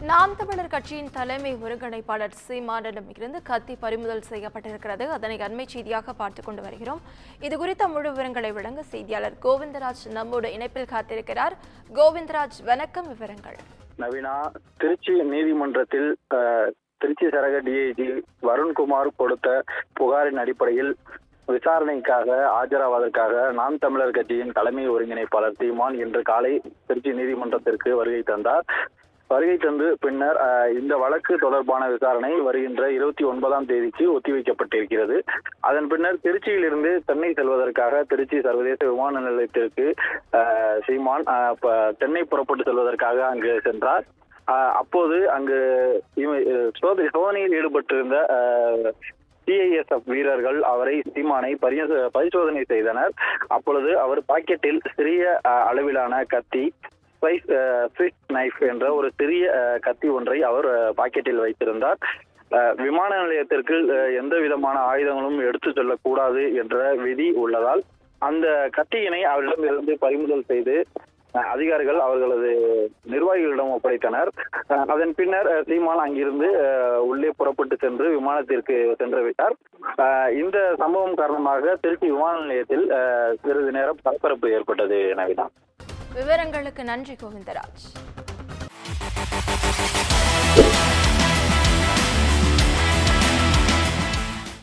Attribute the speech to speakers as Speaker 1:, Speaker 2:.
Speaker 1: நாம் தமிழர் கட்சியின் தலைமை ஒருங்கிணைப்பாளர் சீமானிடமிருந்து கத்தி பறிமுதல் செய்யப்பட்டிருக்கிறது. அதனை அண்மை செய்தியாக பார்த்துக் கொண்டு வருகிறோம். இதுகுறித்த முழு விவரங்களை வழங்க செய்தியாளர் கோவிந்தராஜ் நம்மோடு இணைப்பில் காத்திருக்கிறார். கோவிந்தராஜ், வணக்கம். விவரங்கள்.
Speaker 2: நவீனா, திருச்சி நீதிமன்றத்தில் திருச்சி சரக டிஐஜி வருண்குமார் கொடுத்த புகாரின் அடிப்படையில் விசாரணைக்காக ஆஜராவதற்காக நாம் தமிழர் கட்சியின் தலைமை ஒருங்கிணைப்பாளர் சீமான் இன்று காலை திருச்சி நீதிமன்றத்திற்கு வருகை தந்தார். வருகை தந்து பின்னர் இந்த வழக்கு தொடர்பான விசாரணை வருகின்ற 29ஆம் தேதிக்கு ஒத்திவைக்கப்பட்டிருக்கிறது. அதன் பின்னர் திருச்சியிலிருந்து சென்னை செல்வதற்காக திருச்சி சர்வதேச விமான நிலையத்திற்கு சீமான் சென்னை புறப்பட்டு செல்வதற்காக அங்கு சென்றார். அப்போது அங்கு சோதனையில் ஈடுபட்டிருந்த சிஐஎஸ்எஃப் வீரர்கள் சீமானை பரிசோதனை செய்தனர். அப்பொழுது அவர் பாக்கெட்டில் சிறிய அளவிலான கத்தி, ஸ்விஸ் நைஃப் என்ற ஒரு சிறிய கத்தி ஒன்றை அவர் பாக்கெட்டில் வைத்திருந்தார். விமான நிலையத்திற்கு எந்த விதமான ஆயுதங்களும் எடுத்து செல்லக்கூடாது என்ற விதி உள்ளதால் அந்த கத்தியினை அவரிடமிருந்து பறிமுதல் செய்து அதிகாரிகள் அவர்களது நிர்வாகிகளிடம் ஒப்படைத்தனர். அதன் பின்னர் சீமான் அங்கிருந்து உள்ளே புறப்பட்டு சென்று விமானத்திற்கு சென்று விட்டார். இந்த சம்பவம் காரணமாக திருச்சி விமான நிலையத்தில் சிறிது நேரம் பரபரப்பு ஏற்பட்டது. நவீனா,
Speaker 1: விவரங்களுக்கு நன்றி கோவிந்தராஜ்.